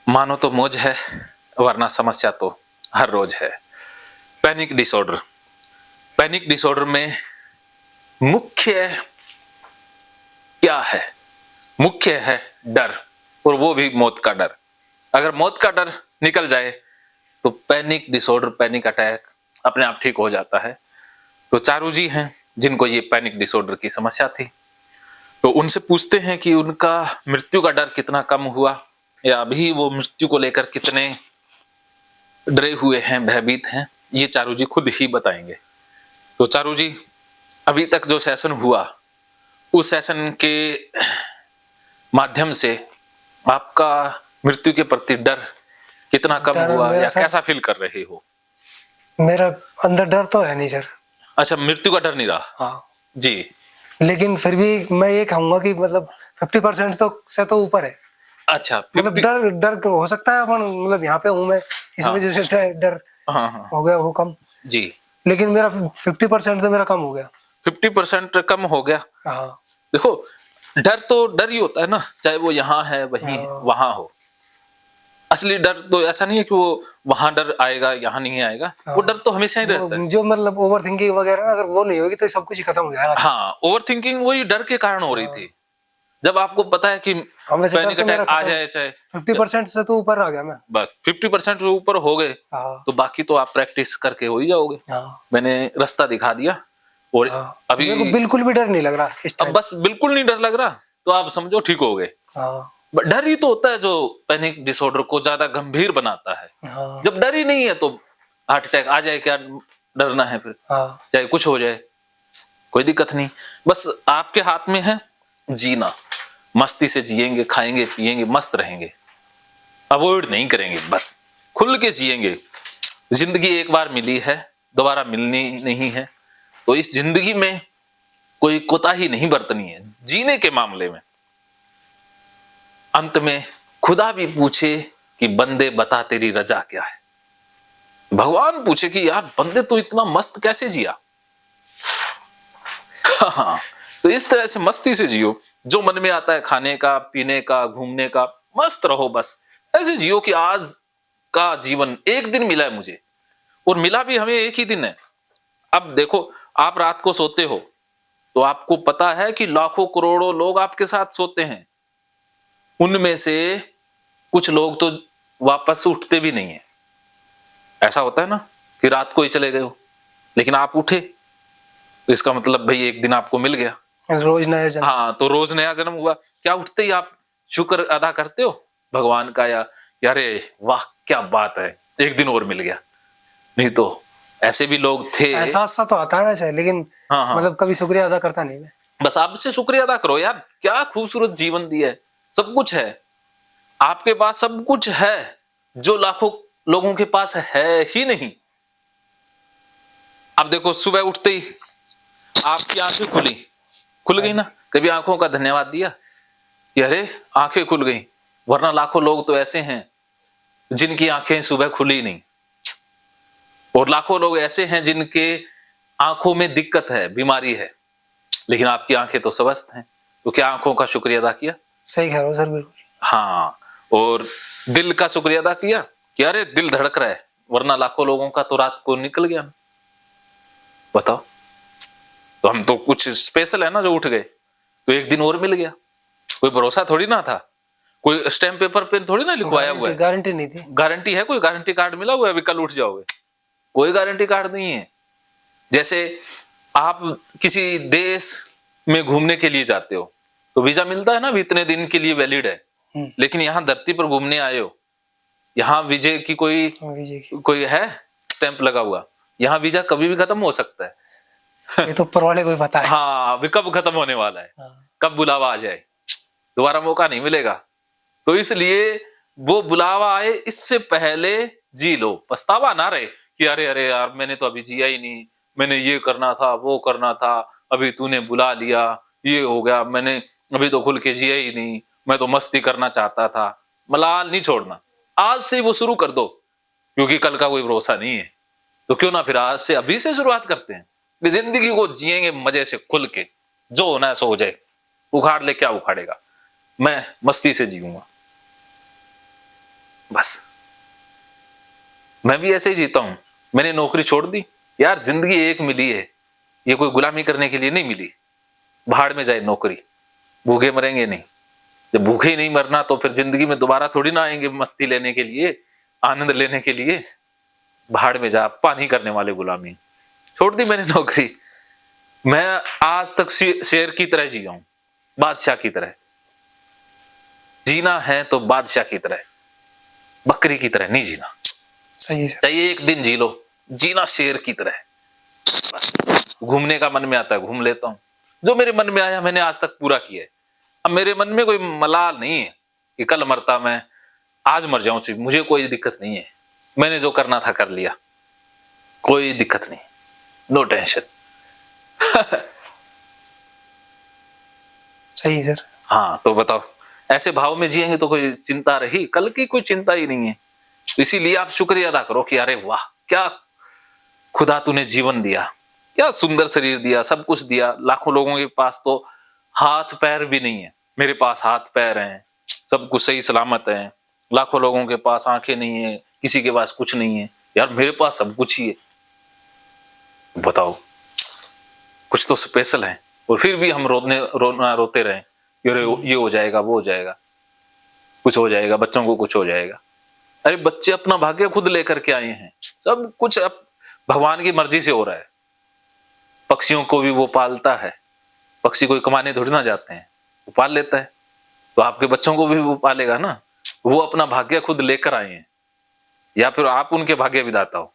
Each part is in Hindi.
मानो तो मौज है, वरना समस्या तो हर रोज है। Panic disorder. पैनिक डिसऑर्डर में मुख्य क्या है? मुख्य है डर, और वो भी मौत का डर। अगर मौत का डर निकल जाए तो पैनिक डिसऑर्डर, पैनिक अटैक अपने आप ठीक हो जाता है। तो चारू जी हैं जिनको ये पैनिक डिसऑर्डर की समस्या थी, तो उनसे पूछते हैं कि उनका मृत्यु का डर कितना कम हुआ, या अभी वो मृत्यु को लेकर कितने डरे हुए हैं, भयभीत हैं। ये चारू जी खुद ही बताएंगे। तो चारू जी, अभी तक जो सेशन हुआ, उस सेशन के माध्यम से आपका मृत्यु के प्रति डर कितना कम हुआ, या कैसा फील कर रहे हो? मेरा अंदर डर तो है नहीं सर। अच्छा, मृत्यु का डर नहीं रहा? हाँ जी। लेकिन फिर भी मैं ये कहूंगा कि मतलब 50% तो से तो ऊपर है। अच्छा, मतलब डर डर हो सकता है, अपन मतलब यहाँ पे हूँ मैं, इस वजह से डर हो गया वो कम जी। लेकिन मेरा 50% तो मेरा कम हो गया। 50% कम हो गया। हाँ। देखो, डर तो डर ही होता है ना, चाहे वो यहाँ है, वहीं वहां हो। असली डर तो ऐसा नहीं है कि वो वहां डर आएगा, यहाँ नहीं आएगा। वो डर तो हमेशा ही रहता है। जो मतलब ओवर थिंकिंग वगैरह अगर वो नहीं होगी तो सब कुछ ही खत्म हो जाएगा। हाँ, ओवर थिंकिंग वही डर के कारण हो रही थी। जब आपको पता है कि पैनिक अटैक आ जाए, चाहे 50% से तो ऊपर आ गया मैं। बस 50% ऊपर हो गए तो बाकी तो आप प्रैक्टिस करके हो ही जाओगे। मैंने रास्ता दिखा दिया, और अभी मेरे को बिल्कुल भी डर नहीं लग रहा इस टाइम। अब बस बिल्कुल नहीं डर लग रहा, तो आप समझो ठीक हो गए। डर ही तो होता है जो पैनिक डिसऑर्डर को ज्यादा गंभीर बनाता है। जब डर ही नहीं है तो हार्ट अटैक आ जाए, क्या डरना है फिर? चाहे कुछ हो जाए, कोई दिक्कत नहीं। बस आपके हाथ में है जीना। मस्ती से जिएंगे, खाएंगे, पिएंगे, मस्त रहेंगे, अवॉइड नहीं करेंगे, बस खुल के जिएंगे। जिंदगी एक बार मिली है, दोबारा मिलनी नहीं है, तो इस जिंदगी में कोई कोताही नहीं बरतनी है जीने के मामले में। अंत में खुदा भी पूछे कि बंदे बता तेरी रजा क्या है। भगवान पूछे कि यार बंदे तो इतना मस्त कैसे जिया। हाँ, तो इस तरह से मस्ती से जियो, जो मन में आता है खाने का, पीने का, घूमने का, मस्त रहो। बस ऐसे जियो कि आज का जीवन एक दिन मिला है मुझे, और मिला भी हमें एक ही दिन है। अब देखो, आप रात को सोते हो तो आपको पता है कि लाखों करोड़ों लोग आपके साथ सोते हैं। उनमें से कुछ लोग तो वापस उठते भी नहीं है। ऐसा होता है ना कि रात को ही चले गए हो, लेकिन आप उठे, तो इसका मतलब भाई एक दिन आपको मिल गया, रोज नया जन्म। हाँ, तो रोज नया जन्म हुआ। क्या उठते ही आप शुक्र अदा करते हो भगवान का, या अरे वाह क्या बात है, एक दिन और मिल गया? नहीं तो ऐसे भी लोग थे। एहसास सा तो आता है वैसे, लेकिन मतलब कभी शुक्रिया अदा करता नहीं मैं। बस आपसे शुक्रिया अदा करो यार, क्या खूबसूरत जीवन दिया है, सब कुछ है आपके पास, सब कुछ है जो लाखों लोगों के पास है ही नहीं। अब देखो, सुबह उठते ही आपकी आंखें खुल गई ना, कभी आंखों का धन्यवाद दिया कि अरे आंखें खुल गई? वरना लाखों लोग तो ऐसे हैं जिनकी आंखें सुबह खुली नहीं, और लाखों लोग ऐसे हैं जिनके आंखों में दिक्कत है, बीमारी है, लेकिन आपकी आंखें तो स्वस्थ हैं। तो क्या आंखों का शुक्रिया अदा किया? सही कह रहे हो सर, बिल्कुल। हाँ, और दिल का शुक्रिया अदा किया कि अरे दिल धड़क रहा है, वरना लाखों लोगों का तो रात को निकल गया। बताओ, तो हम तो कुछ स्पेशल है ना जो उठ गए, तो एक दिन और मिल गया। कोई भरोसा थोड़ी ना था, कोई स्टैम्प पेपर पे थोड़ी ना लिखवाया हुआ है, गारंटी नहीं थी। गारंटी है? कोई गारंटी कार्ड मिला हुआ है अभी कल उठ जाओगे? कोई गारंटी कार्ड नहीं है। जैसे आप किसी देश में घूमने के लिए जाते हो तो वीजा मिलता है ना, भी इतने दिन के लिए वैलिड है। लेकिन यहाँ धरती पर घूमने आए हो, यहाँ वीजे की कोई है स्टैंप लगा हुआ? यहाँ वीजा कभी भी खत्म हो सकता है। ये तो ऊपर वाले को ही पता है। हाँ, अभी कब खत्म होने वाला है, कब बुलावा आ जाए, दोबारा मौका नहीं मिलेगा। तो इसलिए वो बुलावा आए इससे पहले जी लो, पछतावा ना रहे कि अरे अरे यार मैंने तो अभी जिया ही नहीं, मैंने ये करना था, वो करना था, अभी तूने बुला लिया, ये हो गया, मैंने अभी तो खुल के जिया ही नहीं, मैं तो मस्ती करना चाहता था। मलाल नहीं छोड़ना, आज से वो शुरू कर दो, क्योंकि कल का कोई भरोसा नहीं है। तो क्यों ना फिर आज से, अभी से शुरुआत करते हैं, जिंदगी को जिएंगे मजे से, खुल के, जो होना है सो हो जाए। उखाड़ ले, क्या उखाड़ेगा, मैं मस्ती से जीऊंगा। बस मैं भी ऐसे ही जीता हूं। मैंने नौकरी छोड़ दी यार, जिंदगी एक मिली है, ये कोई गुलामी करने के लिए नहीं मिली। भाड़ में जाए नौकरी, भूखे मरेंगे नहीं। जब भूखे ही नहीं मरना तो फिर जिंदगी में दोबारा थोड़ी ना आएंगे मस्ती लेने के लिए, आनंद लेने के लिए। भाड़ में जा, पानी करने वाले गुलामी। छोड़ दी मैंने नौकरी। मैं आज तक शेर की तरह जिया हूं, बादशाह की तरह। जीना है तो बादशाह की तरह, बकरी की तरह नहीं जीना। सही सर। चाहिए एक दिन जी लो, जीना शेर की तरह। बस घूमने का मन में आता है घूम लेता हूं, जो मेरे मन में आया मैंने आज तक पूरा किया है। अब मेरे मन में कोई मलाल नहीं है कि कल मरता मैं, आज मर जाऊं, मुझे कोई दिक्कत नहीं है। मैंने जो करना था कर लिया, कोई दिक्कत नहीं, नो टेंशन। सही सर। हाँ तो बताओ, ऐसे भाव में जिएंगे तो कोई चिंता रही? कल की कोई चिंता ही नहीं है। इसीलिए आप शुक्रिया अदा करो कि अरे वाह, क्या खुदा तूने जीवन दिया, क्या सुंदर शरीर दिया, सब कुछ दिया। लाखों लोगों के पास तो हाथ पैर भी नहीं है, मेरे पास हाथ पैर हैं, सब कुछ सही सलामत है। लाखों लोगों के पास आंखें नहीं है, किसी के पास कुछ नहीं है, यार मेरे पास सब कुछ ही है। बताओ, कुछ तो स्पेशल है। और फिर भी हम रोते रहे, ये हो जाएगा, वो हो जाएगा, कुछ हो जाएगा, बच्चों को कुछ हो जाएगा। अरे बच्चे अपना भाग्य खुद लेकर के आए हैं, सब कुछ अब भगवान की मर्जी से हो रहा है। पक्षियों को भी वो पालता है, पक्षी कोई कमाने थोड़ी ना जाते हैं, वो पाल लेता है। तो आपके बच्चों को भी वो पालेगा ना, वो अपना भाग्य खुद लेकर आए हैं। या फिर आप उनके भाग्य विधाता हो?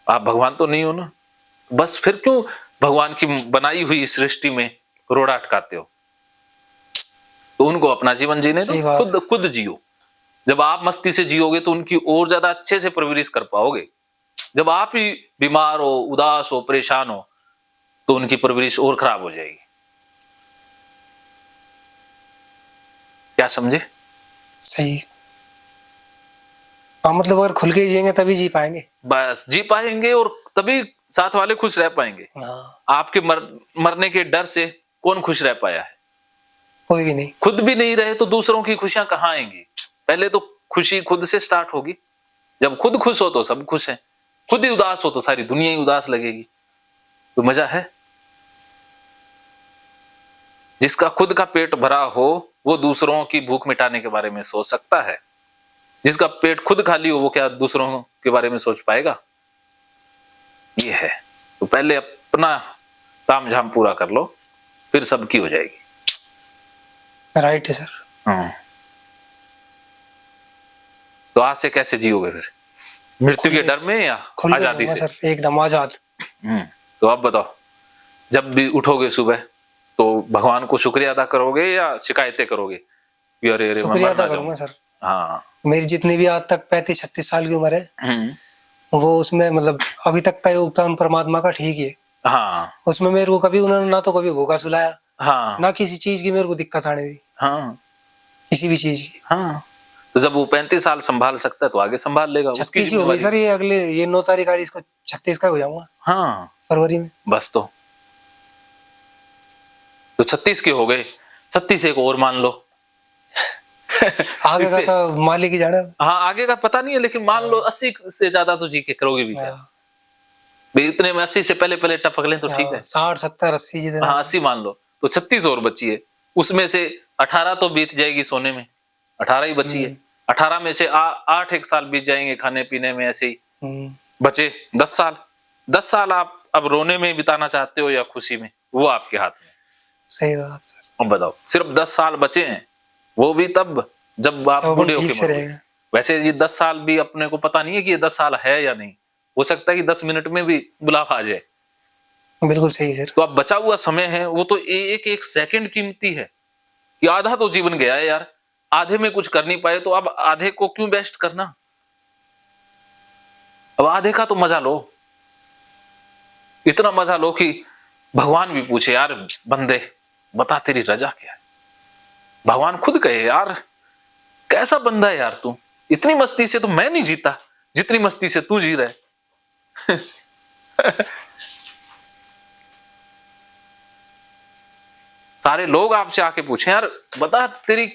आप भगवान तो नहीं हो ना। बस फिर क्यों भगवान की बनाई हुई सृष्टि में रोड़ा अटकाते हो? तो उनको अपना जीवन जीने दो, खुद जियो। जब आप मस्ती से जियोगे तो उनकी और ज्यादा अच्छे से परवरिश कर पाओगे। जब आप ही बीमार हो, उदास हो, परेशान हो, तो उनकी परवरिश और खराब हो जाएगी। क्या समझे? सही। हाँ, मतलब अगर खुल के जिएंगे तभी जी पाएंगे। बस जी पाएंगे, और तभी साथ वाले खुश रह पाएंगे। हाँ। आपके मरने के डर से कौन खुश रह पाया है? कोई भी नहीं। खुद भी नहीं रहे तो दूसरों की खुशियां कहाँ आएंगी? पहले तो खुशी खुद से स्टार्ट होगी। जब खुद खुश हो तो सब खुश है, खुद ही उदास हो तो सारी दुनिया ही उदास लगेगी। तो मजा है? जिसका खुद का पेट भरा हो वो दूसरों की भूख मिटाने के बारे में सोच सकता है। जिसका पेट खुद खाली हो वो क्या दूसरों के बारे में सोच पाएगा? ये है। तो पहले अपना तामझाम पूरा कर लो, फिर सबकी हो जाएगी। राइट है सर। तो आज से कैसे जियोगे फिर? मृत्यु के डर में या आजादी से? सर एकदम आजाद। तो अब बताओ, जब भी उठोगे सुबह तो भगवान को शुक्रिया अदा करोगे या शिकायतें करोगे? अरे शुक्रिया अदा करूंगा सर। हाँ, मेरी जितनी भी आज तक 35-36 साल की उम्र है, वो उसमें मतलब अभी तक का योगदान परमात्मा का ठीक ही है। हाँ, उसमें मेरे को कभी उन्होंने ना तो कभी भूखा सुलाया, हाँ, ना किसी चीज की मेरे को दिक्कत आने दी। हाँ, किसी भी चीज की। हाँ। तो जब वो 35 साल संभाल सकता है तो आगे संभाल लेगा। 36 हो गई सर, ये अगले 9 तारीख आ रही, इसको 36 का हो जाऊंगा। हाँ, फरवरी में। बस तो 36 के हो गए, 36 एक और मान लो। आगे का तो मालिक ही जाने। हाँ, आगे का पता नहीं है, लेकिन मान लो 80 से ज्यादा तो जी के करोगे भी क्या? इतने में 80 से पहले टपक लें तो ठीक है। 60, 70, 80 जितने। हाँ, 80 मान लो, तो 36 और बची है। उसमें से 18 तो बीत जाएगी सोने में, 18 ही बची है। 18 में से 8 एक साल बीत जाएंगे खाने पीने में, ऐसे ही बचे 10 साल। 10 साल आप अब रोने में बिताना चाहते हो या खुशी में, वो आपके हाथ में। सही बात सर। अब बताओ, सिर्फ 10 साल बचे हैं, वो भी तब जब आप बूढ़े होके मरोगे। वैसे ये 10 साल भी अपने को पता नहीं है कि ये 10 साल है या नहीं। हो सकता है कि 10 मिनट में भी बुलावा आ जाए। बिल्कुल सही सर। तो अब बचा हुआ समय है, वो तो एक एक सेकंड कीमती है। कि आधा तो जीवन गया है यार, आधे में कुछ कर नहीं पाए तो अब आधे को क्यों वेस्ट करना? अब आधे का तो मजा लो, इतना मजा लो कि भगवान भी पूछे, यार बंदे बता तेरी रजा क्या है? भगवान खुद कहे, यार कैसा बंदा है यार तू, इतनी मस्ती से तो मैं नहीं जीता जितनी मस्ती से तू जी रहा है। सारे लोग आपसे आके पूछे, यार बता तेरी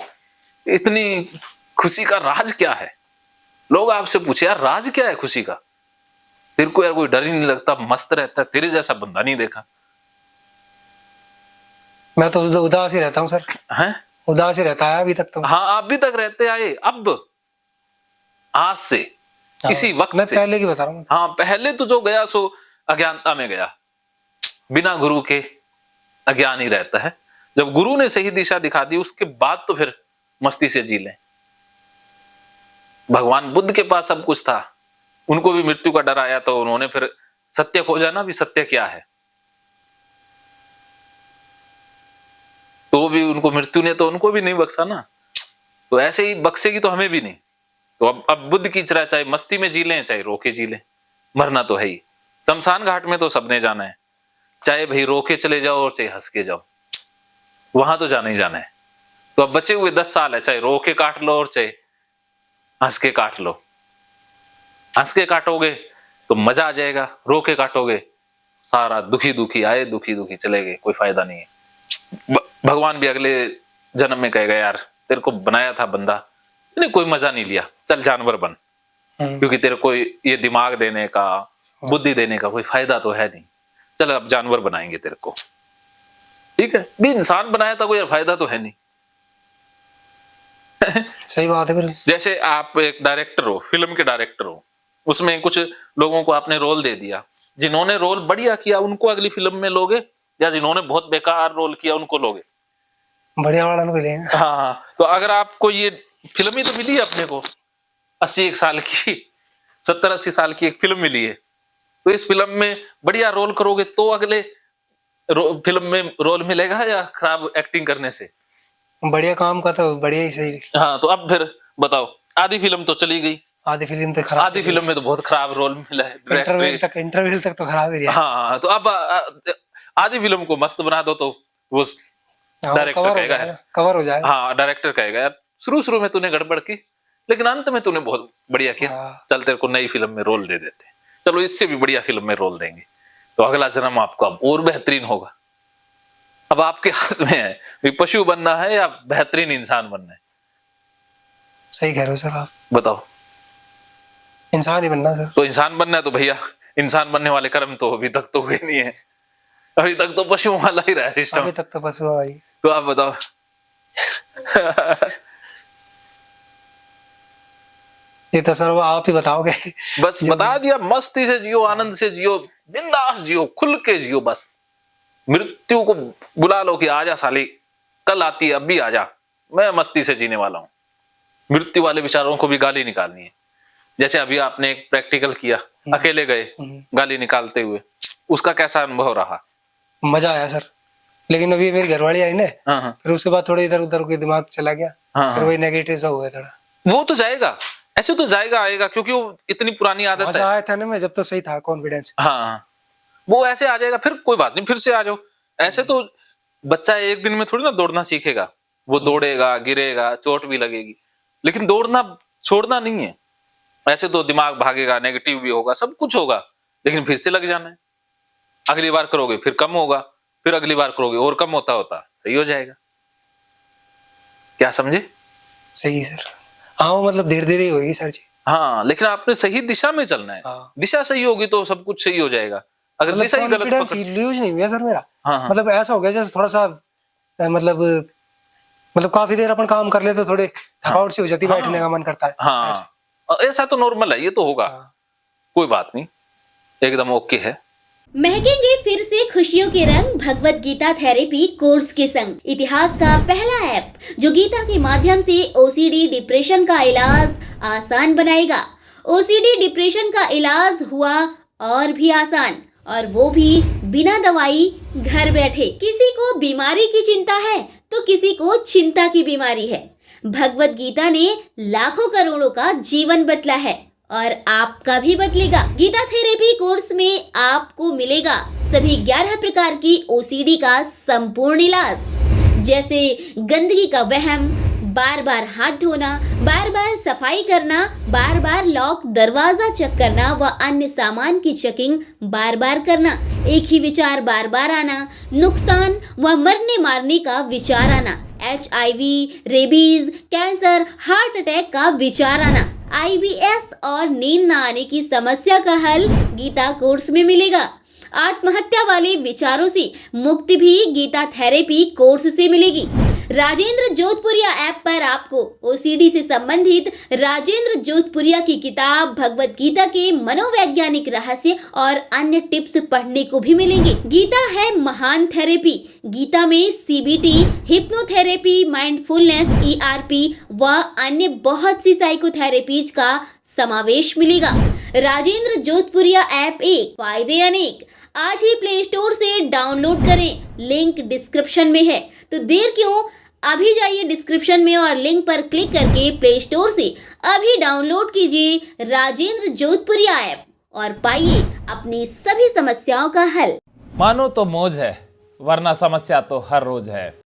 इतनी खुशी का राज क्या है? लोग आपसे पूछे यार राज क्या है खुशी का, तेरे को यार कोई डर ही नहीं लगता, मस्त रहता है, तेरे जैसा बंदा नहीं देखा। मैं तो उदास ही रहता हूँ सर, हैं? उदास ही रहता है अभी तक तो। हाँ अभी तक रहते आए, अब आज से हाँ, इसी वक्त मैं से। पहले की बता रहा हूँ। हाँ पहले तो जो गया सो अज्ञानता में गया, बिना गुरु के अज्ञान ही रहता है। जब गुरु ने सही दिशा दिखा दी उसके बाद तो फिर मस्ती से जी लें। भगवान बुद्ध के पास सब कुछ था, उनको भी मृत्यु का डर आया तो उन्होंने फिर सत्य खोजा ना, भी सत्य क्या है, तो भी उनको मृत्यु ने तो उनको भी नहीं बख्शा ना, तो ऐसे ही बख्शेगी तो हमें भी नहीं। तो अब बुद्ध की तरह चाहे मस्ती में जी लें चाहे रोके जी लें, मरना तो है ही। शमशान घाट में तो सबने जाना है, चाहे भाई रोके चले जाओ और चाहे हंस के जाओ, वहां तो जाना ही जाना है। तो अब बचे हुए 10 साल है, चाहे रोके काट लो और चाहे हंस के काट लो। हंस के काटोगे तो मजा आ जाएगा, रोके काटोगे सारा दुखी दुखी आए दुखी दुखी चले गए, कोई फायदा नहीं है। भगवान भी अगले जन्म में कहेगा यार तेरे को बनाया था बंदा, नहीं कोई मजा नहीं लिया, चल जानवर बन, क्योंकि तेरे को ये दिमाग देने का बुद्धि देने का कोई फायदा तो है नहीं, चल अब जानवर बनाएंगे तेरे को। ठीक है, भी इंसान बनाया था कोई फायदा तो है नहीं। सही बात है फिर। जैसे आप एक डायरेक्टर हो, फिल्म के डायरेक्टर हो, उसमें कुछ लोगों को आपने रोल दे दिया, जिन्होंने रोल बढ़िया किया उनको अगली फिल्म में लोगे, या जिन्होंने बहुत बेकार रोल किया उनको लोगे? बढ़िया वाला को लेंगे। हाँ, तो अगर आपको ये फिल्म ही तो मिली है अपने को 80 साल की, 70-80 साल की एक फिल्म मिली है, तो इस फिल्म में बढ़िया रोल करोगे तो अगले फिल्म में रोल मिलेगा, या खराब एक्टिंग करने से? बढ़िया काम का तो बढ़िया ही सही। हाँ, तो अब फिर बताओ, आधी फिल्म तो चली गई, आधी फिल्म तो खराब, आधी फिल्म में तो बहुत खराब रोल मिला है, इंटरवल तक तो खराब ही रहा। हाँ, तो अब आधी फिल्म को मस्त बना दो तो वो डायरेक्टर कहेगा, कवर हो जाएगा। हाँ, डायरेक्टर कहेगा यार शुरू में तूने गड़बड़ की लेकिन अंत में तूने बहुत बढ़िया किया, चल तेरे को नई फिल्म में रोल दे देते, चलो इससे भी बढ़िया फिल्म में रोल देंगे, तो अगला जन्म आपका और बेहतरीन होगा। अब आपके हाथ में है भी पशु बनना है या बेहतरीन इंसान बनना है। सही कह रहे हो सर आप। बताओ, इंसान ही बनना सर। तो इंसान बनना है तो भैया इंसान बनने वाले कर्म तो अभी तक तो हुए नहीं है, अभी तक तो पशुओं वाला ही रहा सिस्टम। अभी तक तो पशु वाला ही। तो आप बताओ। ये तो सर आप ही बताओगे। बस बता दिया, मस्ती से जियो, आनंद से जियो, बिंदास जियो, खुल के जियो। बस मृत्यु को बुला लो कि आजा साली, कल आती है, अभी आजा, मैं मस्ती से जीने वाला हूं। मृत्यु वाले विचारों को भी गाली निकालनी है। जैसे अभी आपने एक प्रैक्टिकल किया, अकेले गए गाली निकालते हुए, उसका कैसा अनुभव रहा? मजा आया सर, लेकिन अभी मेरी घरवाली आई ना, फिर उसके बाद थोड़ा इधर उधर के दिमाग चला गया, फिर वही नेगेटिव सा हुआ थोड़ा। वो तो जाएगा, ऐसे तो जाएगा आएगा, क्योंकि वो इतनी पुरानी आदत है। आया था ना मैं जब तो सही था कॉन्फिडेंस। हाँ, वो ऐसे आ जाएगा, फिर कोई बात नहीं, फिर से आ जाओ। ऐसे तो बच्चा एक दिन में थोड़ी ना दौड़ना सीखेगा, वो दौड़ेगा, गिरेगा, चोट भी लगेगी, लेकिन दौड़ना छोड़ना नहीं है। ऐसे तो दिमाग भागेगा, नेगेटिव भी होगा, सब कुछ होगा, लेकिन फिर से लग जाना है। अगली बार करोगे फिर कम होगा, फिर अगली बार करोगे और कम होता होता सही हो जाएगा। क्या समझे? सही सर। हाँ, वो मतलब धीरे धीरे ही होगी सर जी। हाँ, लेकिन आपने सही दिशा में चलना है। हाँ। दिशा सही होगी तो सब कुछ सही हो जाएगा। अगर मतलब दिशा ही गलत पकड़... लूज नहीं हुआ सर मेरा। हाँ। मतलब ऐसा हो गया जैसे थोड़ा सा मतलब काफी देर अपन काम कर ले तो थोड़े थकावट सी हो जाती है, बैठने का मन करता है। हाँ, ऐसा तो नॉर्मल है, ये तो होगा। कोई बात नहीं, एकदम ओके है। महकेंगे फिर से खुशियों के रंग भगवत गीता थेरेपी कोर्स के संग। इतिहास का पहला ऐप जो गीता के माध्यम से ओसीडी डिप्रेशन का इलाज आसान बनाएगा। ओसीडी डिप्रेशन का इलाज हुआ और भी आसान, और वो भी बिना दवाई, घर बैठे। किसी को बीमारी की चिंता है तो किसी को चिंता की बीमारी है। भगवत गीता ने लाखों करोड़ों का जीवन बदला है और आपका भी बदलेगा। गीता थेरेपी कोर्स में आपको मिलेगा सभी 11 प्रकार की ओसीडी का संपूर्ण इलाज, जैसे गंदगी का वहम, बार बार हाथ धोना, बार बार सफाई करना, बार बार लॉक दरवाजा चेक करना व अन्य सामान की चेकिंग बार बार करना, एक ही विचार बार बार आना, नुकसान व मरने मारने का विचार आना, HIV, rabies, cancer, heart attack का विचार आना, IBS और नींद न आने की समस्या का हल गीता कोर्स में मिलेगा। आत्महत्या वाले विचारों से मुक्ति भी गीता थेरेपी कोर्स से मिलेगी। राजेंद्र जोधपुरिया ऐप पर आपको OCD से संबंधित राजेंद्र जोधपुरिया की किताब भगवत गीता के मनोवैज्ञानिक रहस्य और अन्य टिप्स पढ़ने को भी मिलेंगे। गीता है महान थेरेपी। गीता में CBT, हिप्नोथेरेपी, माइंडफुलनेस, ERP व अन्य बहुत सी साइकोथेरेपीज का समावेश मिलेगा। राजेंद्र जोधपुरिया ऐप एक, फायदे अनेक। आज ही प्ले स्टोर से डाउनलोड करें, लिंक डिस्क्रिप्शन में है। तो देर क्यों, अभी जाइए डिस्क्रिप्शन में और लिंक पर क्लिक करके प्ले स्टोर से अभी डाउनलोड कीजिए राजेंद्र जोधपुरिया ऐप और पाइए अपनी सभी समस्याओं का हल। मानो तो मौज है, वरना समस्या तो हर रोज है।